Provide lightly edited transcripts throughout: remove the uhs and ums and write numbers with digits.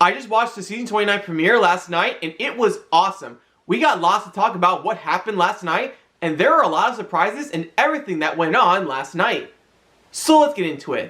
I just watched the season 29 premiere last night and it was awesome. We got lots to talk about what happened last night, and there are a lot of surprises and everything that went on last night. So let's get into it.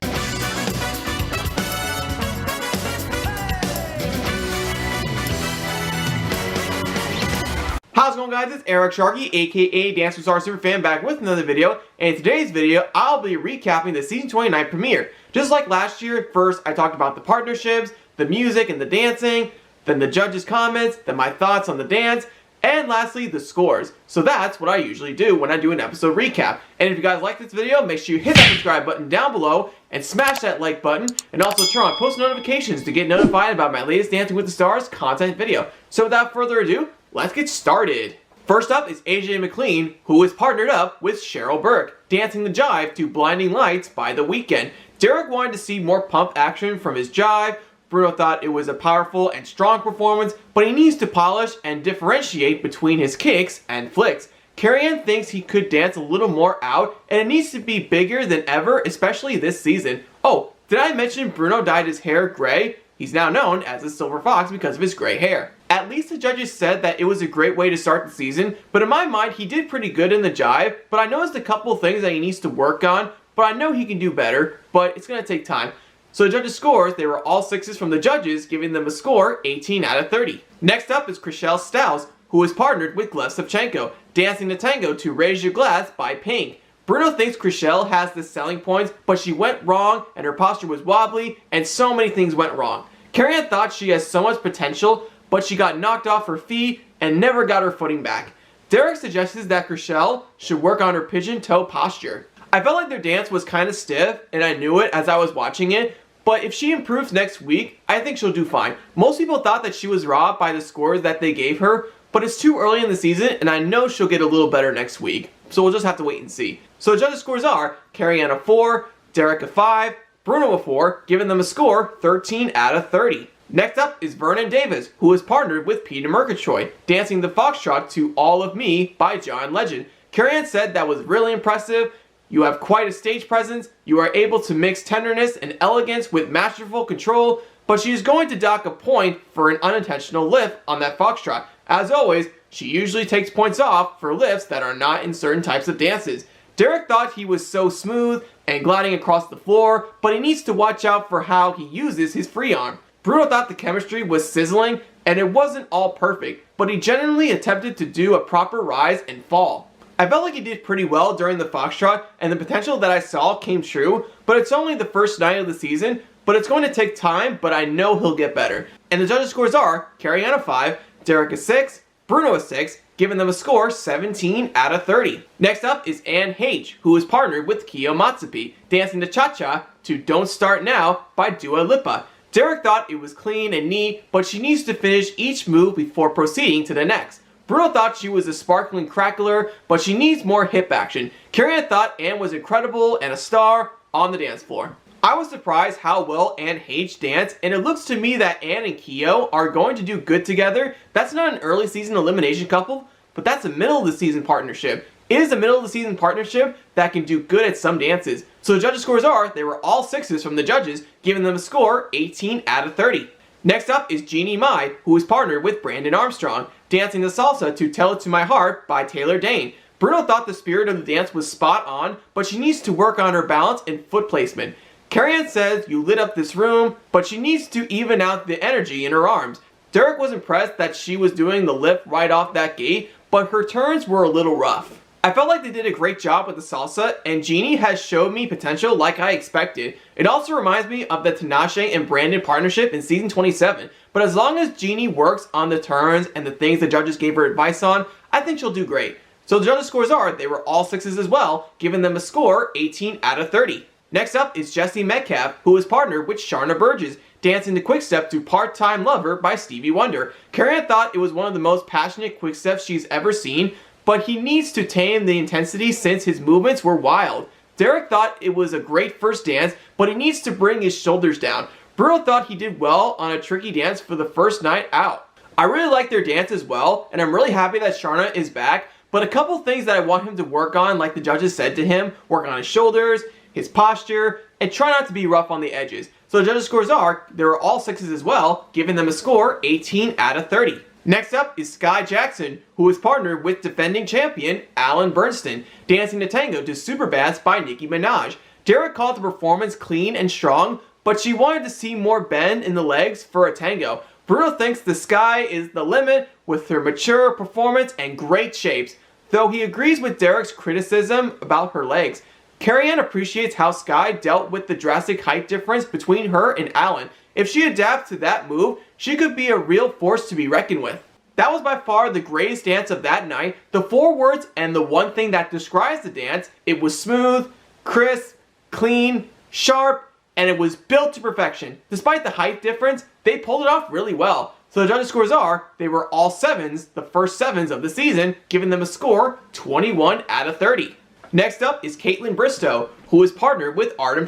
How's it going, guys? It's Eric Sharkey, aka Dance Star Superfan, back with another video. And in today's video, I'll be recapping the season 29 premiere. Just like last year, first I talked about the partnerships, the music and the dancing, then the judges' comments, then my thoughts on the dance, and lastly, the scores. So that's what I usually do when I do an episode recap. And if you guys like this video, make sure you hit that subscribe button down below and smash that like button, and also turn on post notifications to get notified about my latest Dancing with the Stars content video. So without further ado, let's get started. First up is Heche and McLean, who is partnered up with Cheryl Burke, dancing the Jive to Blinding Lights by The Weeknd. Derek wanted to see more pump action from his Jive. Bruno thought it was a powerful and strong performance, but he needs to polish and differentiate between his kicks and flicks. Carrie-Anne thinks he could dance a little more out, and it needs to be bigger than ever, especially this season. Oh, did I mention Bruno dyed his hair gray? He's now known as the Silver Fox because of his gray hair. At least the judges said that it was a great way to start the season, but in my mind, he did pretty good in the Jive, but I noticed a couple of things that he needs to work on, but I know he can do better, but it's going to take time. So the judges' scores, they were all 6s from the judges, giving them a score 18 out of 30. Next up is Christelle Stiles, who is partnered with Tango, dancing the Tango to Raise Your Glass by Pink. Bruno thinks Christelle has the selling points, but she went wrong, and her posture was wobbly, and so many things went wrong. Carrie-Anne thought she has so much potential, but she got knocked off her feet and never got her footing back. Derek suggests that Christelle should work on her pigeon toe posture. I felt like their dance was kind of stiff, and I knew it as I was watching it, but if she improves next week, I think she'll do fine. Most people thought that she was robbed by the scores that they gave her, but it's too early in the season, and I know she'll get a little better next week. So we'll just have to wait and see. So the judges' scores are Carrie-Anne a 4, Derek a 5, Bruno a 4, giving them a score 13 out of 30. Next up is Vernon Davis, who is partnered with Peter Murgatroyd, dancing the Foxtrot to All of Me by John Legend. Carrie-Anne said that was really impressive. You have quite a stage presence, you are able to mix tenderness and elegance with masterful control, but she is going to dock a point for an unintentional lift on that Foxtrot. As always, she usually takes points off for lifts that are not in certain types of dances. Derek thought he was so smooth and gliding across the floor, but he needs to watch out for how he uses his free arm. Bruno thought the chemistry was sizzling, and it wasn't all perfect, but he genuinely attempted to do a proper rise and fall. I felt like he did pretty well during the Foxtrot, and the potential that I saw came true, but it's only the first night of the season, but it's going to take time, but I know he'll get better. And the judges' scores are Carrie-Anne a 5, Derek a 6, Bruno a 6, giving them a score 17 out of 30. Next up is Heche, who is partnered with Motsepe, dancing the cha-cha to Don't Start Now by Dua Lipa. Derek thought it was clean and neat, but she needs to finish each move before proceeding to the next. Bruno thought she was a sparkling crackler, but she needs more hip action. Carrie-Anne thought Anne was incredible and a star on the dance floor. I was surprised how well Heche danced, and it looks to me that Anne and Keo are going to do good together. That's not an early season elimination couple, but that's a middle of the season partnership. It is a middle of the season partnership that can do good at some dances. So the judges' scores are, they were all 6s from the judges, giving them a score 18 out of 30. Next up is Jennie, who is partnered with Brandon Armstrong, dancing the salsa to Tell It To My Heart by Taylor Dane. Bruno thought the spirit of the dance was spot on, but she needs to work on her balance and foot placement. Carrie-Anne says you lit up this room, but she needs to even out the energy in her arms. Derek was impressed that she was doing the lift right off that gate, but her turns were a little rough. I felt like they did a great job with the salsa, and Jennie has showed me potential like I expected. It also reminds me of the Tinashe and Brandon partnership in season 27, but as long as Jennie works on the turns and the things the judges gave her advice on, I think she'll do great. So the judges' scores are, they were all 6s as well, giving them a score 18 out of 30. Next up is Jessie Metcalfe, who is partnered with Sharna Burgess, dancing the quickstep to Part-Time Lover by Stevie Wonder. Carrie-Anne thought it was one of the most passionate quicksteps she's ever seen, but he needs to tame the intensity since his movements were wild. Derek thought it was a great first dance, but he needs to bring his shoulders down. Bruno thought he did well on a tricky dance for the first night out. I really like their dance as well, and I'm really happy that Sharna is back, but a couple things that I want him to work on, like the judges said to him, work on his shoulders, his posture, and try not to be rough on the edges. So the judges' scores are, they were all 6s as well, giving them a score 18 out of 30. Next up is Sky Jackson, who is partnered with defending champion Alan Bernstein, dancing to Tango to Superbads by Nicki Minaj. Derek called the performance clean and strong, but she wanted to see more bend in the legs for a tango. Bruno thinks the sky is the limit with her mature performance and great shapes, though he agrees with Derek's criticism about her legs. Carrie-Anne appreciates how Sky dealt with the drastic height difference between her and Alan. If she adapts to that move, she could be a real force to be reckoned with. That was by far the greatest dance of that night. The 4 words and the one thing that describes the dance, it was smooth, crisp, clean, sharp, and it was built to perfection. Despite the height difference, they pulled it off really well. So the judges' scores are, they were all 7s, the first 7s of the season, giving them a score 21 out of 30. Next up is Kaitlyn Bristowe, who is partnered with Artem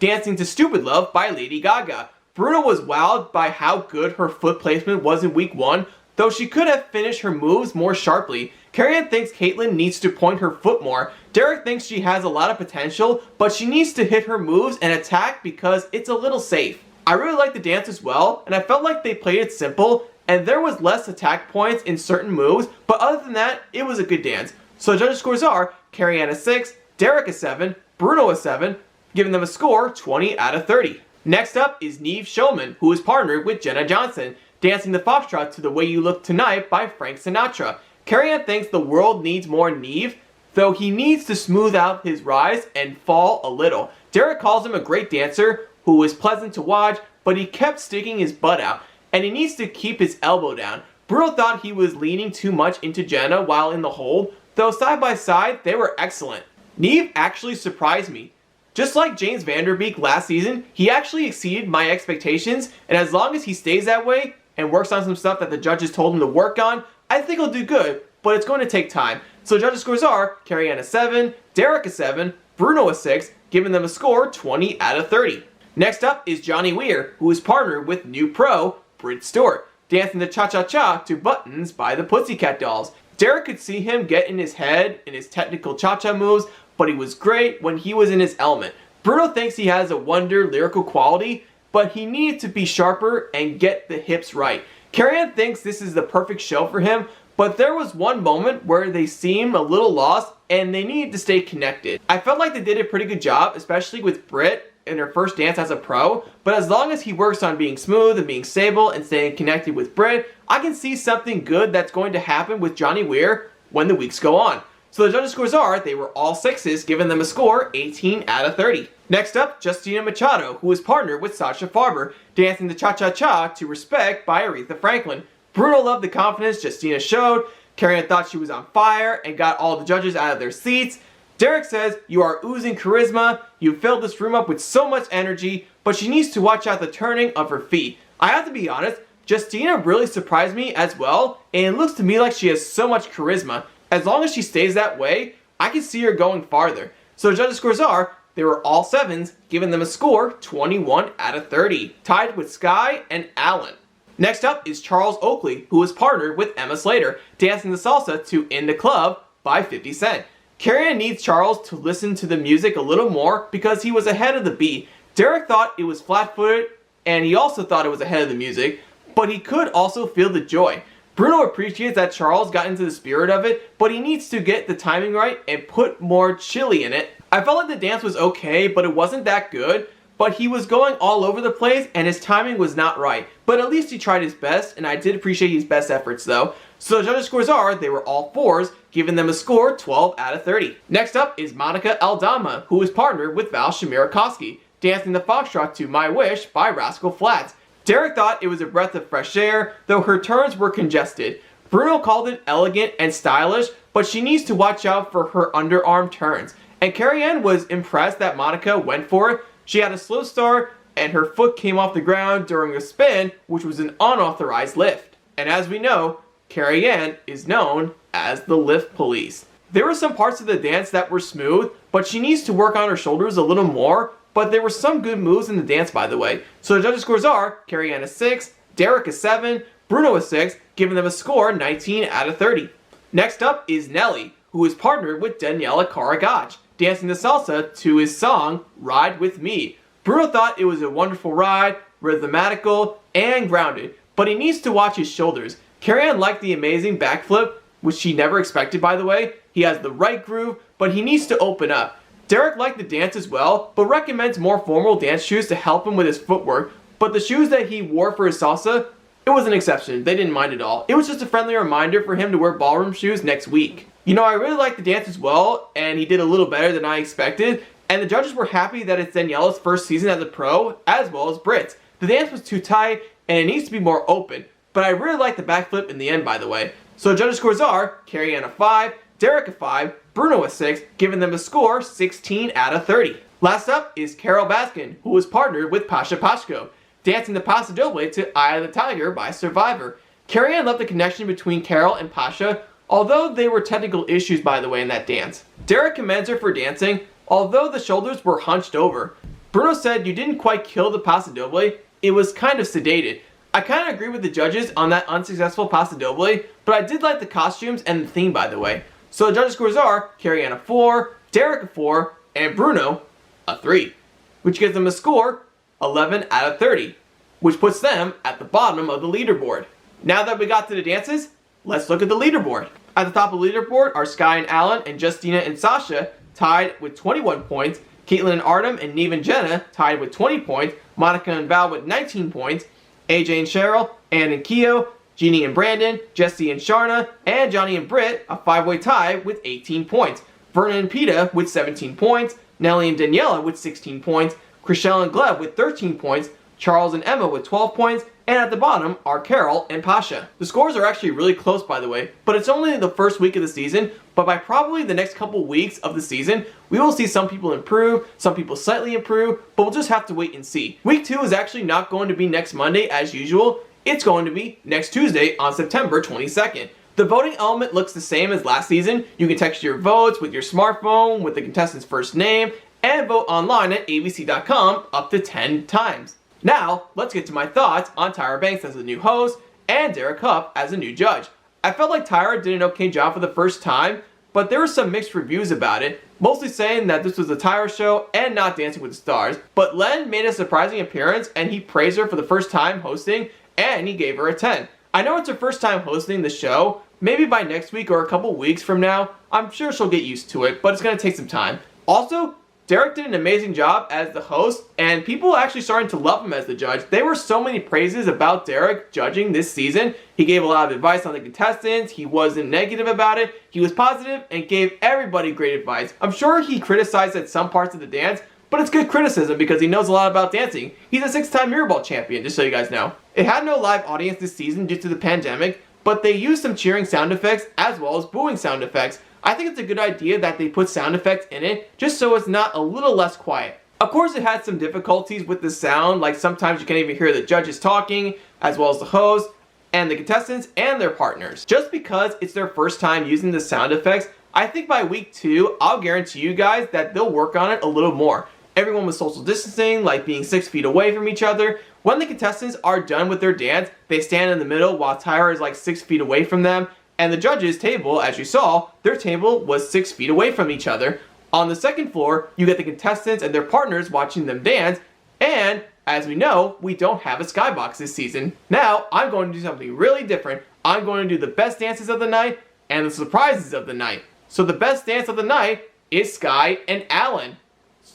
dancing to Stupid Love by Lady Gaga. Bruno was wowed by how good her foot placement was in week 1, though she could have finished her moves more sharply. Carrie-Anne thinks Kaitlyn needs to point her foot more. Derek thinks she has a lot of potential, but she needs to hit her moves and attack because it's a little safe. I really liked the dance as well, and I felt like they played it simple, and there was less attack points in certain moves, but other than that, it was a good dance. So the judges' scores are, Carrie-Anne a 6, Derek a 7, Bruno a 7, giving them a score 20 out of 30. Next up is Neve Shulman, who is partnered with Jenna Johnson, dancing the Foxtrot to The Way You Look Tonight by Frank Sinatra. Carrie-Anne thinks the world needs more Neve, though he needs to smooth out his rise and fall a little. Derek calls him a great dancer who was pleasant to watch, but he kept sticking his butt out, and he needs to keep his elbow down. Bruno thought he was leaning too much into Jenna while in the hold, though side by side, they were excellent. Neve actually surprised me. Just like James Vanderbeek last season, he actually exceeded my expectations, and as long as he stays that way and works on some stuff that the judges told him to work on, I think he'll do good, but it's going to take time. So judges' scores are Carrie-Anne a 7, Derek a 7, Bruno a 6, giving them a score 20 out of 30. Next up is Johnny Weir, who is partnered with new pro Bristowe, dancing the cha-cha-cha to Buttons by the Pussycat Dolls. Derek could see him get in his head in his technical cha-cha moves, but he was great when he was in his element. Bruno thinks he has a wonder lyrical quality, but he needed to be sharper and get the hips right. Carrie-Anne thinks this is the perfect show for him, but there was one moment where they seemed a little lost and they needed to stay connected. I felt like they did a pretty good job, especially with Britt in her first dance as a pro, but as long as he works on being smooth and being stable and staying connected with Britt, I can see something good that's going to happen with Johnny Weir when the weeks go on. So the judges' scores are, they were all 6s, giving them a score 18 out of 30. Next up, Justina Machado, who is partnered with Sasha Farber, dancing the cha-cha-cha to Respect by Aretha Franklin. Bruno loved the confidence Justina showed. Carrie-Anne thought she was on fire and got all the judges out of their seats. Derek says, you are oozing charisma, you filled this room up with so much energy, but she needs to watch out the turning of her feet. I have to be honest, Justina really surprised me as well, and it looks to me like she has so much charisma. As long as she stays that way, I can see her going farther. So the judges' scores are, they were all 7s, giving them a score 21 out of 30, tied with Sky and Alan. Next up is Charles Oakley, who is partnered with Emma Slater, dancing the salsa to In the Club by 50 Cent. Carrie-Anne needs Charles to listen to the music a little more because he was ahead of the beat. Derek thought it was flat-footed, and he also thought it was ahead of the music, but he could also feel the joy. Bruno appreciates that Charles got into the spirit of it, but he needs to get the timing right and put more chili in it. I felt like the dance was okay, but it wasn't that good, but he was going all over the place and his timing was not right. But at least he tried his best, and I did appreciate his best efforts though. So the judges' scores are, they were all 4s, giving them a score 12 out of 30. Next up is Monica Aldama, who is partnered with Val Shamirakowski, dancing the Foxtrot to My Wish by Rascal Flatts. Derek thought it was a breath of fresh air, though her turns were congested. Bruno called it elegant and stylish, but she needs to watch out for her underarm turns. And Carrie-Anne was impressed that Monica went for it. She had a slow start, and her foot came off the ground during a spin, which was an unauthorized lift. And as we know, Carrie-Anne is known as the lift police. There were some parts of the dance that were smooth, but she needs to work on her shoulders a little more, but there were some good moves in the dance, by the way. So the judges' scores are, Carrie-Anne a 6, Derek a 7, Bruno a 6, giving them a score 19 out of 30. Next up is Nelly, who is partnered with Daniela Karagach, dancing the salsa to his song, Ride With Me. Bruno thought it was a wonderful ride, rhythmatical, and grounded, but he needs to watch his shoulders. Carrie-Anne liked the amazing backflip, which she never expected by the way. He has the right groove, but he needs to open up. Derek liked the dance as well, but recommends more formal dance shoes to help him with his footwork, but the shoes that he wore for his salsa, it was an exception. They didn't mind at all. It was just a friendly reminder for him to wear ballroom shoes next week. You know, I really liked the dance as well, and he did a little better than I expected, and the judges were happy that it's Daniela's first season as a pro, as well as Britt's. The dance was too tight, and it needs to be more open, but I really liked the backflip in the end, by the way. So the judges' scores are Carrie-Anne a 5, Derek a 5, Bruno a 6, giving them a score 16 out of 30. Last up is Carol Baskin, who was partnered with Pasha Pashko, dancing the Paso Doble to Eye of the Tiger by Survivor. Carrie-Anne loved the connection between Carol and Pasha, although there were technical issues by the way in that dance. Derek commends her for dancing, although the shoulders were hunched over. Bruno said you didn't quite kill the Paso Doble, it was kind of sedated. I kind of agree with the judges on that unsuccessful Paso Doble, but I did like the costumes and the theme by the way. So the judges' scores are Carrie-Anne a 4, Derek a 4, and Bruno a 3, which gives them a score 11 out of 30, which puts them at the bottom of the leaderboard. Now that we got to the dances, let's look at the leaderboard. At the top of the leaderboard are Sky and Alan and Justina and Sasha tied with 21 points, Kaitlyn and Artem and Neve and Jenna tied with 20 points, Monica and Val with 19 points, AJ and Cheryl, Ann and Keo, Jeannie and Brandon, Jesse and Sharna, and Johnny and Britt, a 5-way tie with 18 points. Vernon and Peta with 17 points, Nellie and Daniela with 16 points, Christelle and Gleb with 13 points, Charles and Emma with 12 points, and at the bottom are Carol and Pasha. The scores are actually really close by the way, but it's only the first week of the season, but by probably the next couple weeks of the season, we will see some people improve, some people slightly improve, but we'll just have to wait and see. Week 2 is actually not going to be next Monday as usual, it's going to be next Tuesday on September 22nd. The voting element looks the same as last season. You can text your votes with your smartphone with the contestant's first name and vote online at abc.com up to 10 times. Now, let's get to my thoughts on Tyra Banks as the new host and Derek Huff as a new judge. I felt like Tyra did an okay job for the first time, but there were some mixed reviews about it, mostly saying that this was a Tyra show and not Dancing with the Stars. But Len made a surprising appearance and he praised her for the first time hosting and he gave her a 10. I know it's her first time hosting the show, maybe by next week or a couple weeks from now, I'm sure she'll get used to it, but it's going to take some time. Also, Derek did an amazing job as the host, and people are actually starting to love him as the judge. There were so many praises about Derek judging this season. He gave a lot of advice on the contestants, he wasn't negative about it, he was positive and gave everybody great advice. I'm sure he criticized at some parts of the dance, but it's good criticism because he knows a lot about dancing. He's a 6-time Mirrorball champion, just so you guys know. It had no live audience this season due to the pandemic, but they used some cheering sound effects as well as booing sound effects. I think it's a good idea that they put sound effects in it just so it's not a little less quiet. Of course it had some difficulties with the sound, like sometimes you can't even hear the judges talking, as well as the host, and the contestants and their partners. Just because it's their first time using the sound effects, I think by week 2, I'll guarantee you guys that they'll work on it a little more. Everyone was social distancing, like being 6 feet away from each other. When the contestants are done with their dance, they stand in the middle while Tyra is like 6 feet away from them. And the judges' table, as you saw, their table was 6 feet away from each other. On the second floor, you get the contestants and their partners watching them dance. And, as we know, we don't have a skybox this season. Now, I'm going to do something really different. I'm going to do the best dances of the night and the surprises of the night. So the best dance of the night is Sky and Alan.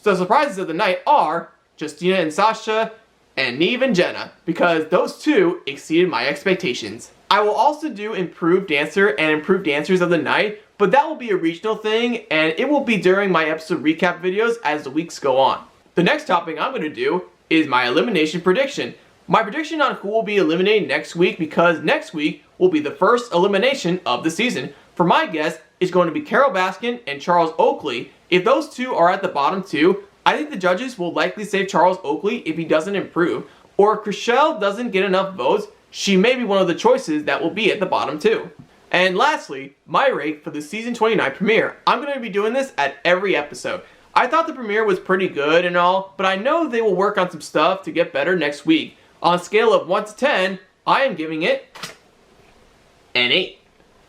The surprises of the night are Justina and Sasha and Neve and Jenna, because those two exceeded my expectations. I will also do improved dancer and improved dancers of the night, but that will be a regional thing and it will be during my episode recap videos as the weeks go on. The next topic I'm going to do is my elimination prediction. My prediction on who will be eliminated next week, because next week will be the first elimination of the season. For my guess, it's going to be Carol Baskin and Charles Oakley. If those two are at the bottom two, I think the judges will likely save Charles Oakley if he doesn't improve. Or if Christelle doesn't get enough votes, she may be one of the choices that will be at the bottom two. And lastly, my rate for the season 29 premiere. I'm going to be doing this at every episode. I thought the premiere was pretty good and all, but I know they will work on some stuff to get better next week. On a scale of 1 to 10, I am giving it an 8.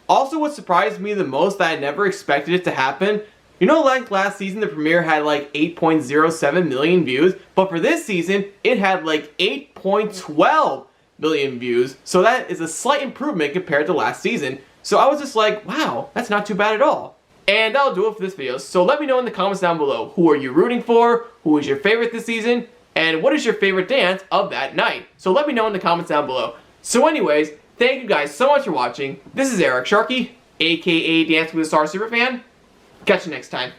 Also, what surprised me the most that I never expected it to happen, You know, like last season, the premiere had like 8.07 million views, but for this season, it had like 8.12 million views, so that is a slight improvement compared to last season. So I was just like, wow, that's not too bad at all. And that'll do it for this video, so let me know in the comments down below, who are you rooting for, who is your favorite this season, and what is your favorite dance of that night? So let me know in the comments down below. So anyways, thank you guys so much for watching. This is Eric Sharkey, aka Dance with a Star Superfan. Catch you next time.